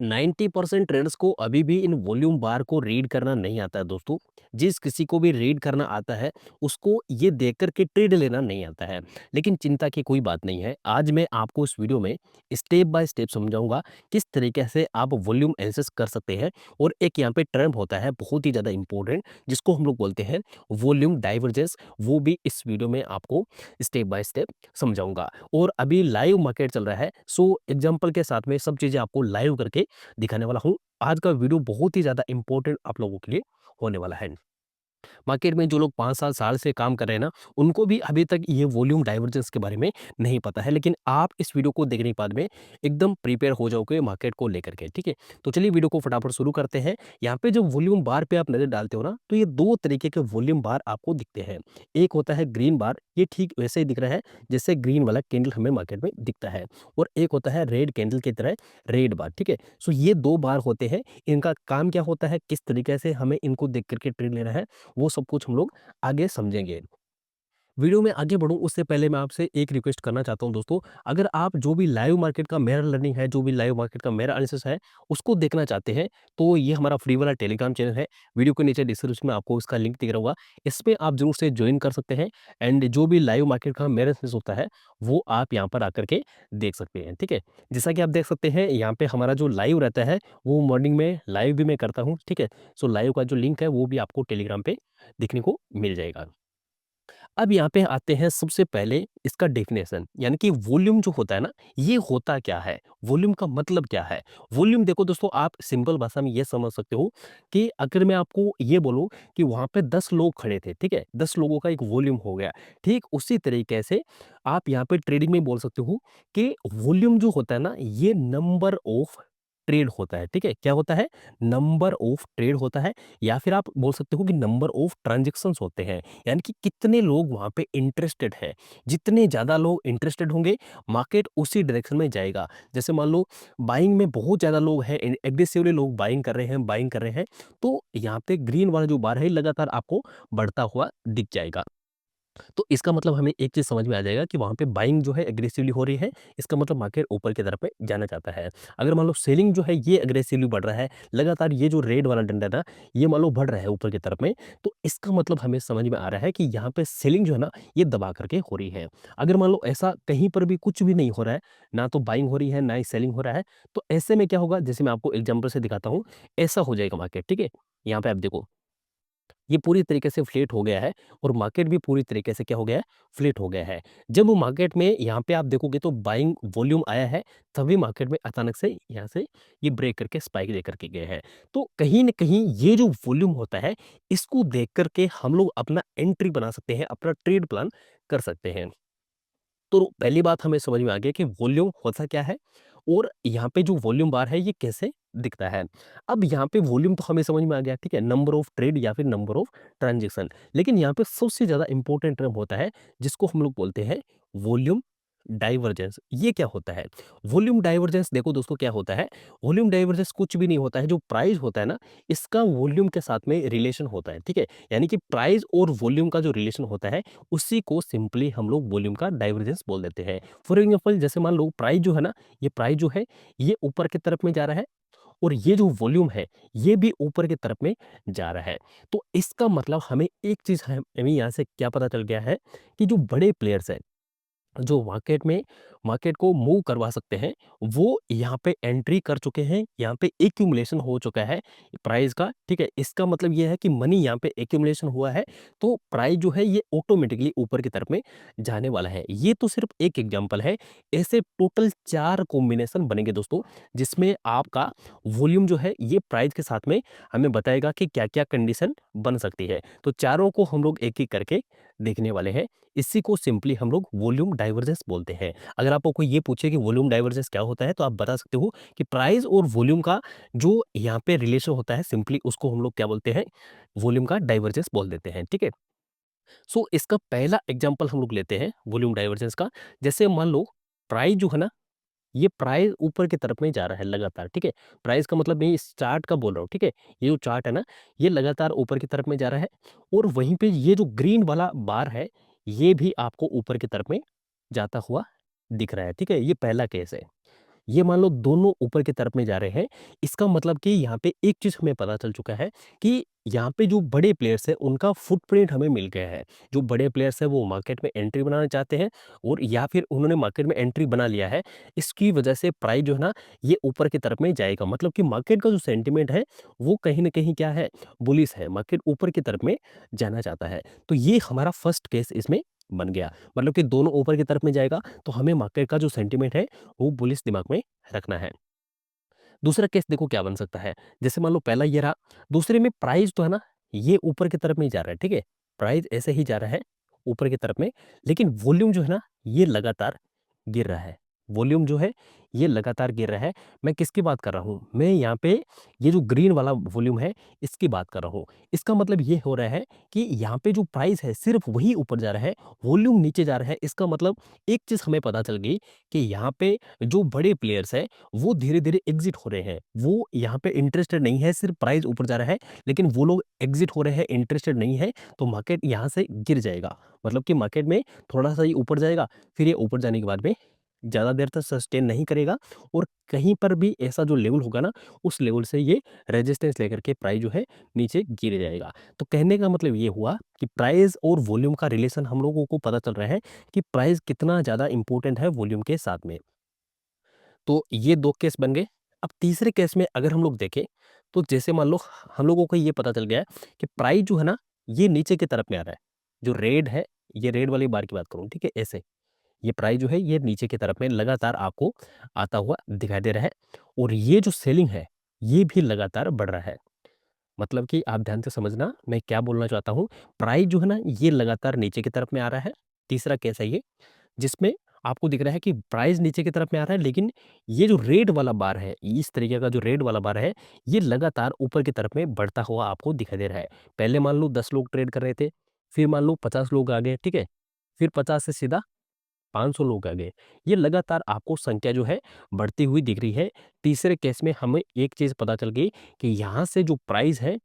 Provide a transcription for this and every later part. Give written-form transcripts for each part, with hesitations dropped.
90% traders को अभी भी इन वॉल्यूम बार को रीड करना नहीं आता है दोस्तों। जिस किसी को भी रीड करना आता है, उसको ये देख कर के ट्रेड लेना नहीं आता है। लेकिन चिंता की कोई बात नहीं है। आज मैं आपको इस वीडियो में स्टेप बाय स्टेप समझाऊँगा, किस तरीके से आप वॉल्यूम एनालिसिस कर सकते हैं। और एक यहाँ पे टर्म होता है बहुत ही ज़्यादा इम्पोर्टेंट, जिसको हम लोग बोलते हैं वॉल्यूम डाइवर्जेंस, वो भी इस वीडियो में आपको स्टेप बाय स्टेप समझाऊँगा। और अभी लाइव मार्केट चल रहा है, सो एग्ज़ाम्पल के साथ में सब चीज़ें आपको लाइव करके दिखाने वाला हूँ। आज का वीडियो बहुत ही ज़्यादा इम्पोर्टेंट आप लोगों के लिए होने वाला है। मार्केट में जो लोग 5 साल से काम कर रहे हैं ना, उनको भी अभी तक ये वॉल्यूम डाइवर्जेंस के बारे में नहीं पता है। लेकिन आप इस वीडियो को देखने के बाद में एकदम प्रिपेयर हो जाओगे मार्केट को लेकर के, ठीक है? तो चलिए वीडियो को फटाफट शुरू करते हैं। यहाँ पे जब वॉल्यूम बार पे आप नज़र डालते हो ना, तो ये 2 तरीके के वॉल्यूम बार आपको दिखते हैं। एक होता है ग्रीन बार, ये ठीक वैसे ही दिख रहा है जैसे ग्रीन वाला कैंडल हमें मार्केट में दिखता है। और एक होता है रेड कैंडल की तरह रेड बार, ठीक है? सो ये 2 बार होते हैं। इनका काम क्या होता है, किस तरीके से हमें इनको देख कर के ट्रेड लेना है, वो सब कुछ हम लोग आगे समझेंगे। वीडियो में आगे बढ़ूँ उससे पहले मैं आपसे एक रिक्वेस्ट करना चाहता हूँ दोस्तों, अगर आप जो भी लाइव मार्केट का मेरा लर्निंग है, जो भी लाइव मार्केट का मेरा एनालिसिस है, उसको देखना चाहते हैं, तो ये हमारा फ्री वाला टेलीग्राम चैनल है। वीडियो के नीचे डिस्क्रिप्शन में आपको इसका लिंक दिख रहा होगा। इसमें आप ज़रूर से जॉइन कर सकते हैं एंड जो भी लाइव मार्केट का मेरा एनालिसिस होता है, वो आप यहाँ पर आकर के देख सकते हैं, ठीक है? जैसा कि आप देख सकते हैं यहाँ पे हमारा जो लाइव रहता है, वो मॉर्निंग में लाइव भी मैं करता हूँ, ठीक है? सो लाइव का जो लिंक है, वो भी आपको टेलीग्राम पे देखने को मिल जाएगा। अब यहाँ पे आते हैं सबसे पहले इसका डेफिनेशन, यानी कि वॉल्यूम जो होता है ना, ये होता क्या है? वॉल्यूम का मतलब क्या है? वॉल्यूम देखो दोस्तों, आप सिंपल भाषा में ये समझ सकते हो कि अगर मैं आपको ये बोलूँ कि वहाँ पे 10 लोग खड़े थे, ठीक है? 10 लोगों का एक वॉल्यूम हो गया। ठीक उसी तरीके से आप यहाँ पे ट्रेडिंग में बोल सकते हो कि वॉल्यूम जो होता है ना, ये नंबर ऑफ ट्रेड होता है, ठीक है? क्या होता है? नंबर ऑफ ट्रेड होता है, या फिर आप बोल सकते हो कि नंबर ऑफ ट्रांज़ैक्शंस होते हैं। यानी कि कितने लोग वहाँ पे इंटरेस्टेड हैं। जितने ज़्यादा लोग इंटरेस्टेड होंगे, मार्केट उसी डायरेक्शन में जाएगा। जैसे मान लो बाइंग में बहुत ज़्यादा लोग हैं, एग्रेसिवली लोग बाइंग कर रहे हैं, तो यहाँ पे ग्रीन वाला जो बार है लगातार आपको बढ़ता हुआ दिख जाएगा। तो इसका मतलब हमें एक चीज़ समझ में आ जाएगा कि वहाँ पे बाइंग जो है एग्रेसिवली हो रही है, इसका मतलब मार्केट ऊपर की तरफ में जाना चाहता है। अगर मान लो सेलिंग जो है ये एग्रेसिवली बढ़ रहा है, लगातार ये जो रेड वाला डंडा ना, ये मान लो बढ़ रहा है ऊपर की तरफ में, तो इसका मतलब हमें समझ में आ रहा है कि यहाँ पे सेलिंग जो है ना, ये दबा करके हो रही है। अगर मान लो ऐसा कहीं पर भी कुछ भी नहीं हो रहा है, ना तो बाइंग हो रही है, ना ही सेलिंग हो रहा है, तो ऐसे में क्या होगा, जैसे मैं आपको एग्जाम्पल से दिखाता हूँ, ऐसा हो जाएगा मार्केट, ठीक है? यहाँ पे आप देखो, ये पूरी तरीके से फ्लैट हो गया है और मार्केट भी पूरी तरीके से क्या हो गया है, फ्लैट हो गया है। जब वो मार्केट में यहाँ पे आप देखोगे तो बाइंग वॉल्यूम आया है, तभी मार्केट में अचानक से यहाँ से ये ब्रेक करके स्पाइक दे करके गए हैं। तो कहीं न कहीं ये जो वॉल्यूम होता है, इसको देख कर के हम लोग अपना एंट्री बना सकते हैं, अपना ट्रेड प्लान कर सकते हैं। तो पहली बात हमें समझ में आ गया कि वॉल्यूम होता क्या है और यहाँ पे जो वॉल्यूम बार है ये कैसे दिखता है। अब यहाँ पे वॉल्यूम तो हमें समझ में आ गया, ठीक है? नंबर ऑफ ट्रेड या फिर नंबर ऑफ ट्रांज़ैक्शन। लेकिन यहाँ पे सबसे ज़्यादा इम्पोर्टेंट टर्म होता है, जिसको हम लोग बोलते हैं वॉल्यूम डाइवर्जेंस। ये क्या होता है? वॉल्यूम डाइवर्जेंस देखो दोस्तों क्या होता है? वॉल्यूम डाइवर्जेंस कुछ भी नहीं होता है, जो प्राइस होता है ना, इसका वॉल्यूम के साथ में रिलेशन होता है, ठीक है? यानी कि प्राइस और वॉल्यूम का जो रिलेशन होता है, उसी को सिंपली हम लोग वॉल्यूम का डाइवर्जेंस बोल देते हैं। फॉर एग्जांपल जैसे मान लो प्राइस जो है ना, ये प्राइस जो है, ये ऊपर की तरफ में जा रहा है और ये जो वॉल्यूम है, ये भी ऊपर की तरफ में जा रहा है। तो इसका मतलब हमें एक चीज़ हमें यहाँ से क्या पता चल गया है कि जो बड़े प्लेयर्स हैं, जो मार्केट को मूव करवा सकते हैं, वो यहाँ पे एंट्री कर चुके हैं, यहाँ पे एक्यूमुलेशन हो चुका है प्राइस का, ठीक है? इसका मतलब ये है कि मनी यहाँ पे एक्यूमुलेशन हुआ है, तो प्राइस जो है ये ऑटोमेटिकली ऊपर की तरफ में जाने वाला है। ये तो सिर्फ एक एग्जांपल है, ऐसे टोटल 4 कॉम्बिनेशन बनेंगे दोस्तों, जिसमें आपका वॉल्यूम जो है ये प्राइस के साथ में हमें बताएगा कि क्या-क्या कंडीशन बन सकती है। तो चारों को हम लोग एक-एक करके देखने वाले हैं। इसी को सिंपली हम लोग वॉल्यूम डाइवर्जेंस बोलते हैं। अगर आपको कोई ये पूछे कि वॉल्यूम डाइवर्जेंस क्या होता है, तो आप बता सकते हो कि प्राइस और वॉल्यूम का जो यहाँ पे रिलेशन होता है, सिंपली उसको हम लोग क्या बोलते हैं, वॉल्यूम का डाइवर्जेंस बोल देते हैं, ठीक है? सो इसका पहला एग्जांपल हम लोग लेते हैं वॉल्यूम डाइवर्जेंस का। जैसे मान लो प्राइस जो है ना, ये प्राइस ऊपर की तरफ में जा रहा है लगातार, ठीक है? प्राइस का मतलब मैं इस चार्ट का बोल रहा हूँ, ठीक है? ये जो चार्ट है ना, ये लगातार ऊपर की तरफ में जा रहा है और वहीं पे ये जो ग्रीन वाला बार है, ये भी आपको ऊपर की तरफ में जाता हुआ दिख रहा है, ठीक है? ये पहला केस है। ये मान लो दोनों ऊपर की तरफ में जा रहे हैं। इसका मतलब कि यहाँ पे एक चीज़ हमें पता चल चुका है कि यहाँ पे जो बड़े प्लेयर्स हैं उनका फुटप्रिंट हमें मिल गया है। जो बड़े प्लेयर्स हैं वो मार्केट में एंट्री बनाना चाहते हैं और या फिर उन्होंने मार्केट में एंट्री बना लिया है। इसकी वजह से प्राइस जो है ना ये ऊपर की तरफ में जाएगा। मतलब कि मार्केट का जो सेंटिमेंट है वो कहीं न कहीं क्या है, बुलिश है। मार्केट ऊपर की तरफ में जाना चाहता है। तो ये हमारा फर्स्ट केस इसमें बन गया। मतलब कि दोनों ऊपर की तरफ में जाएगा तो हमें मार्केट का जो सेंटिमेंट है वो बुलिश दिमाग में रखना है। दूसरा केस देखो क्या बन सकता है, जैसे मान लो पहला ये रहा, दूसरे में प्राइस तो है ना, ये ऊपर की तरफ में ही जा रहा है, ठीक है? प्राइस ऐसे ही जा रहा है ऊपर की तरफ में, लेकिन वॉल्यूम जो है ना, ये लगातार गिर रहा है। वॉल्यूम जो है, ये लगातार गिर रहा है। मैं किसकी बात कर रहा हूँ? मैं यहाँ पे ये जो ग्रीन वाला वॉल्यूम है, इसकी बात कर रहा हूँ। इसका मतलब ये हो रहा है कि यहाँ पे जो प्राइस है, सिर्फ़ वही ऊपर जा रहा है, वॉल्यूम नीचे जा रहा है। इसका मतलब एक चीज़ हमें पता चल गई कि यहाँ पे जो बड़े प्लेयर्स हैं वो धीरे-धीरे एग्ज़िट हो रहे हैं। वो यहाँ पे इंटरेस्टेड नहीं है, सिर्फ़ प्राइस ऊपर जा रहा है, लेकिन वो लोग एग्ज़िट हो रहे हैं, इंटरेस्टेड नहीं है, तो मार्केट यहाँ से गिर जाएगा। मतलब कि मार्केट में थोड़ा-सा ये ऊपर जाएगा, फिर ये ऊपर जाने के बाद में ज़्यादा देर तक सस्टेन नहीं करेगा और कहीं पर भी ऐसा जो लेवल होगा ना, उस लेवल से ये रेजिस्टेंस लेकर के प्राइस जो है नीचे गिर जाएगा। तो कहने का मतलब ये हुआ कि प्राइस और वॉल्यूम का रिलेशन हम लोगों को पता चल रहा है कि प्राइस कितना ज़्यादा इम्पोर्टेंट है वॉल्यूम के साथ में। तो ये 2 केस बन गए। अब तीसरे केस में अगर हम लोग देखें, तो जैसे मान लो हम लोगों को ये पता चल गया है कि प्राइस जो है ना, ये नीचे की तरफ में आ रहा है। जो रेड है, ये रेड वाली बार की बात करूँ, ठीक है? ऐसे, ये प्राइस जो है ये नीचे की तरफ में लगातार आपको आता हुआ दिखाई दे रहा है और ये जो सेलिंग है, ये भी लगातार बढ़ रहा है। मतलब कि आप ध्यान से समझना मैं क्या बोलना चाहता हूँ। प्राइस जो है ना, ये लगातार नीचे की तरफ में आ रहा है। तीसरा केस है ये, जिसमें आपको दिख रहा है कि प्राइस नीचे की तरफ में आ रहा है, लेकिन ये जो रेड वाला बार है, इस तरीके का जो रेड वाला बार है, ये लगातार ऊपर की तरफ में बढ़ता हुआ आपको दिखाई दे रहा है। पहले मान लो 10 लोग ट्रेड कर रहे थे, फिर मान लो 50 लोग आ गए, ठीक है? फिर 50 से सीधा 500 लोग आ गए। ये लगातार आपको संख्या जो है बढ़ती हुई दिख रही है। तीसरे केस में हमें एक चीज़ पता चल गई कि यहाँ से जो प्राइस है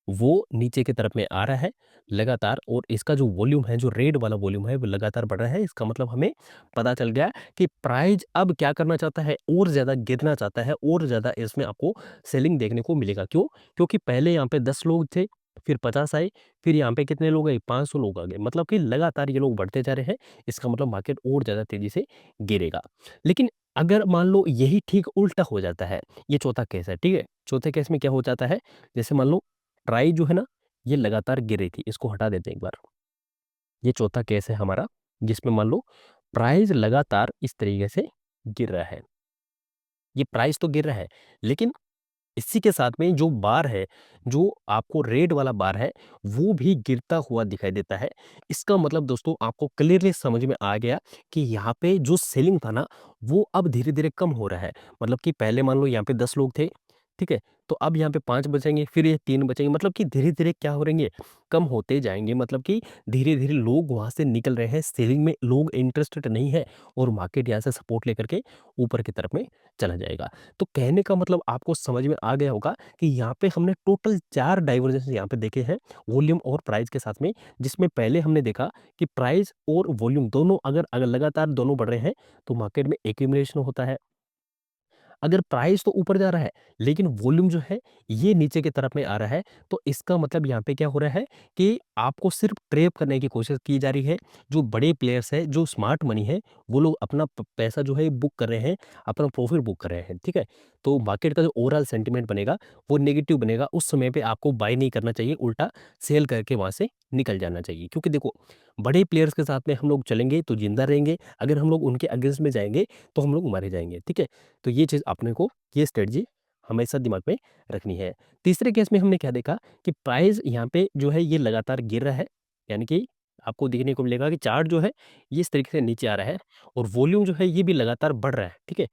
वो नीचे की तरफ में आ रहा है लगातार और इसका जो वॉल्यूम है, जो रेड वाला वॉल्यूम है, वो लगातार बढ़ रहा है। इसका मतलब हमें पता चल गया कि प्राइस अब क्या करना चाहता है, और ज़्यादा गिरना चाहता है और ज़्यादा इसमें आपको सेलिंग देखने को मिलेगा। क्यों? क्योंकि पहले यहाँ पे 10 लोग थे, फिर 50 आए, फिर यहाँ पे कितने लोग आए? 500 लोग आ गए। मतलब कि लगातार ये लोग बढ़ते जा रहे हैं। इसका मतलब मार्केट और ज़्यादा तेज़ी से गिरेगा। लेकिन अगर मान लो यही ठीक उल्टा हो जाता है, ये चौथा केस है, ठीक है? चौथे केस में क्या हो जाता है, जैसे मान लो ट्राई जो है ना, ये लगातार गिर रही थी, इसको हटा देते हैं एक बार। ये चौथा केस है हमारा, जिसमें मान लो प्राइस लगातार इस तरीके से गिर रहा है। ये प्राइस तो गिर रहा है, लेकिन इसी के साथ में जो बार है, जो आपको रेड वाला बार है, वो भी गिरता हुआ दिखाई देता है। इसका मतलब दोस्तों आपको क्लियरली समझ में आ गया कि यहाँ पे जो सेलिंग था ना, वो अब धीरे-धीरे कम हो रहा है। मतलब कि पहले मान लो यहाँ पे 10 लोग थे, ठीक है? तो अब यहाँ पे 5 बचेंगे, फिर ये 3 बचेंगे, मतलब कि धीरे-धीरे क्या हो रहेंगे, कम होते जाएँगे। मतलब कि धीरे-धीरे लोग वहाँ से निकल रहे हैं, सेलिंग में लोग इंटरेस्टेड नहीं है और मार्केट यहाँ से सपोर्ट लेकर के ऊपर की तरफ में चला जाएगा। तो कहने का मतलब आपको समझ में आ गया होगा कि यहाँ पे हमने टोटल 4 डाइवर्जेंस यहाँ पे देखे हैं वॉल्यूम और प्राइस के साथ में, जिसमें पहले हमने देखा कि प्राइस और वॉल्यूम दोनों अगर अगर लगातार दोनों बढ़ रहे हैं, तो मार्केट में एक्यूमुलेशन होता है। अगर प्राइस तो ऊपर जा रहा है, लेकिन वॉल्यूम जो है ये नीचे की तरफ में आ रहा है, तो इसका मतलब यहाँ पे क्या हो रहा है कि आपको सिर्फ ट्रैप करने की कोशिश की जा रही है। जो बड़े प्लेयर्स हैं, जो स्मार्ट मनी है, वो लोग अपना पैसा जो है बुक कर रहे हैं, अपना प्रॉफिट बुक कर रहे हैं, ठीक है? तो मार्केट का जो ओवरऑल सेंटिमेंट बनेगा, वो नेगेटिव बनेगा। उस समय पे आपको बाय नहीं करना चाहिए, उल्टा सेल करके वहाँ से निकल जाना चाहिए। क्योंकि देखो, बड़े प्लेयर्स के साथ में हम लोग चलेंगे तो जिंदा रहेंगे, अगर हम लोग उनके अगेंस्ट में जाएंगे तो हम लोग मारे जाएंगे, ठीक है? तो ये चीज़ अपने को, ये स्ट्रेटजी हमेशा दिमाग में रखनी है। तीसरे केस में हमने क्या देखा कि प्राइस यहाँ पे जो है ये लगातार गिर रहा है, यानी कि आपको देखने को मिलेगा कि चार्ट जो है ये इस तरीके से नीचे आ रहा है और वॉल्यूम जो है ये भी लगातार बढ़ रहा है, ठीक है?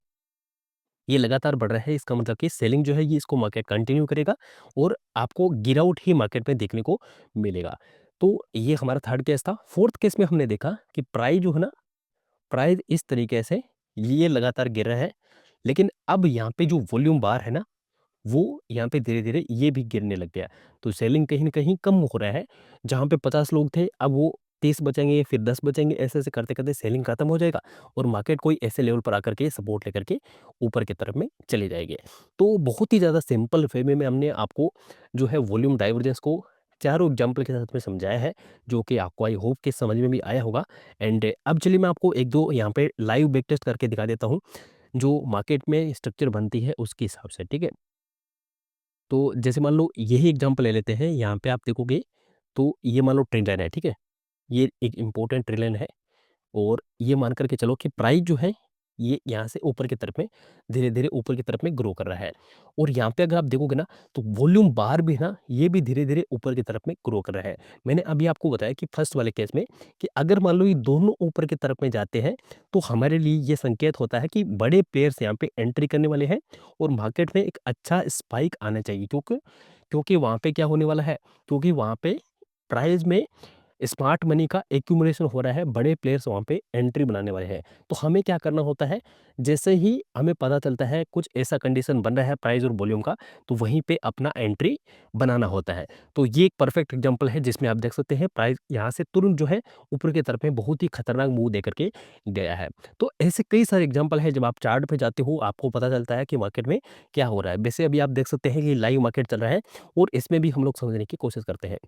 ये लगातार बढ़ रहा है, इसका मतलब कि सेलिंग जो है ये इसको मार्केट कंटिन्यू करेगा और आपको गिरावट ही मार्केट में देखने को मिलेगा। तो ये हमारा थर्ड केस था। फोर्थ केस में हमने देखा कि प्राइस जो है ना, प्राइस इस तरीके से ये लगातार गिर रहा है, लेकिन अब यहाँ पे जो वॉल्यूम बार है ना, वो यहाँ पे धीरे-धीरे ये भी गिरने लग गया। तो सेलिंग कहीं न कहीं कम हो रहा है। जहाँ पे 50 लोग थे, अब वो 30 बचेंगे, फिर 10 बचेंगे, ऐसे-ऐसे करते-करते सेलिंग खत्म हो जाएगा और मार्केट कोई ऐसे लेवल पर आकर के सपोर्ट लेकर के ऊपर की तरफ में चले जाएँगे। तो बहुत ही ज़्यादा सिंपल वे में हमने आपको जो है वॉल्यूम डाइवर्जेंस को चारों एग्ज़ाम्पल के साथ में समझाया है, जो कि आपको आई होप कि समझ में भी आया होगा। एंड अब चलिए मैं आपको 1-2 यहाँ पे लाइव बैक टेस्ट करके दिखा देता हूँ, जो मार्केट में स्ट्रक्चर बनती है उसके हिसाब से, ठीक है? तो जैसे मान लो यही एग्ज़ाम्पल ले लेते हैं, यहाँ पे आप देखोगे तो ये मान लो ट्रेंड लाइन है, ठीक है? ये एक इम्पोर्टेंट ट्रेंड लाइन है। और ये मान कर के चलो कि प्राइस जो है ये यहाँ से ऊपर की तरफ में धीरे-धीरे ऊपर की तरफ में ग्रो कर रहा है। और यहाँ पे अगर आप देखोगे ना तो वॉल्यूम बार भी ना ये भी धीरे-धीरे ऊपर की तरफ में ग्रो कर रहा है। मैंने अभी आपको बताया कि फर्स्ट वाले केस में कि अगर मान लो ये दोनों ऊपर की तरफ में जाते हैं तो हमारे लिए ये संकेत होता है कि बड़े प्लेयर्स यहाँ पे एंट्री करने वाले हैं और मार्केट में एक अच्छा स्पाइक आना चाहिए। क्योंकि वहाँ पे क्या होने वाला है, क्योंकि वहाँ पे प्राइस में स्मार्ट मनी का एक्यूमुलेशन हो रहा है, बड़े प्लेयर्स वहाँ पे एंट्री बनाने वाले हैं। तो हमें क्या करना होता है, जैसे ही हमें पता चलता है कुछ ऐसा कंडीशन बन रहा है प्राइस और वॉल्यूम का, तो वहीं पे अपना एंट्री बनाना होता है। तो ये एक परफेक्ट एग्जांपल है जिसमें आप देख सकते हैं प्राइस यहाँ से तुरंत जो है ऊपर की तरफ में बहुत ही खतरनाक मूव देकर के गया है। तो ऐसे कई सारे एग्जांपल हैं, जब आप चार्ट पे जाते हो आपको पता चलता है कि मार्केट में क्या हो रहा है। वैसे अभी आप देख सकते हैं कि लाइव मार्केट चल रहा है और इसमें भी हम लोग समझने की कोशिश करते हैं।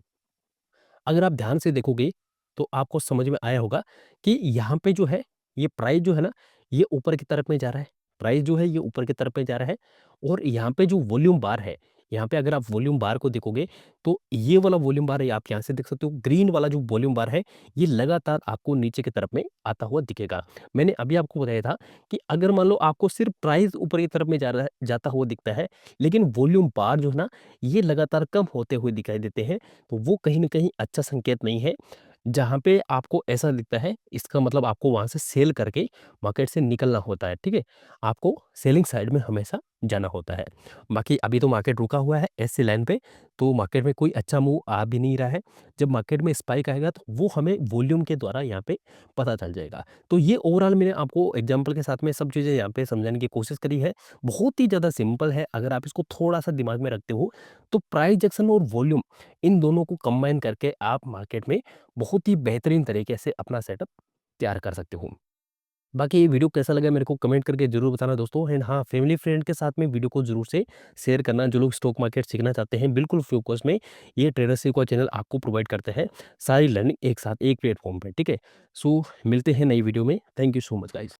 अगर आप ध्यान से देखोगे, तो आपको समझ में आया होगा कि यहाँ पे जो है, ये प्राइस जो है ना, ये ऊपर की तरफ में जा रहा है। प्राइस जो है ये ऊपर की तरफ में जा रहा है और यहाँ पे जो वॉल्यूम बार है, यहाँ पे अगर आप वॉल्यूम बार को देखोगे, तो ये वाला वॉल्यूम बार है, आप यहाँ से देख सकते हो ग्रीन वाला जो वॉल्यूम बार है, ये लगातार आपको नीचे की तरफ में आता हुआ दिखेगा। मैंने अभी आपको बताया था कि अगर मान लो आपको सिर्फ प्राइस ऊपर की तरफ में जा रहा है, जाता हुआ दिखता है, लेकिन वॉल्यूम बार जो है ना, ये लगातार कम होते हुए दिखाई देते हैं, तो वो कहीं न कहीं अच्छा संकेत नहीं है। जहाँ पे आपको ऐसा दिखता है, इसका मतलब आपको वहाँ से सेल करके मार्केट से निकलना होता है, ठीक है? आपको सेलिंग साइड में हमेशा जाना होता है। बाकी अभी तो मार्केट रुका हुआ है ऐसी लाइन पे, तो मार्केट में कोई अच्छा मूव आ भी नहीं रहा है। जब मार्केट में स्पाइक आएगा तो वो हमें वॉल्यूम के द्वारा यहाँ पे पता चल जाएगा। तो ये ओवरऑल मैंने आपको एग्ज़ाम्पल के साथ में सब चीज़ें यहाँ पे समझाने की कोशिश करी है। बहुत ही ज़्यादा सिंपल है, अगर आप इसको थोड़ा-सा दिमाग में रखते हो, तो प्राइस एक्शन और वॉल्यूम इन दोनों को कंबाइन करके आप मार्केट में बहुत ही बेहतरीन तरीके से अपना सेटअप तैयार कर सकते हो। बाकी ये वीडियो कैसा लगा मेरे को कमेंट करके ज़रूर बताना दोस्तों। एंड हाँ, फैमिली फ्रेंड के साथ में वीडियो को ज़रूर से शेयर करना, जो लोग स्टॉक मार्केट सीखना चाहते हैं बिल्कुल फ्री ऑफ कॉस्ट में ये ट्रेडरशिप का चैनल आपको प्रोवाइड करते हैं। सारी लर्निंग एक साथ एक प्लेटफ़ॉर्म पे, ठीक है? सो मिलते हैं नई वीडियो में। Thank you so much guys.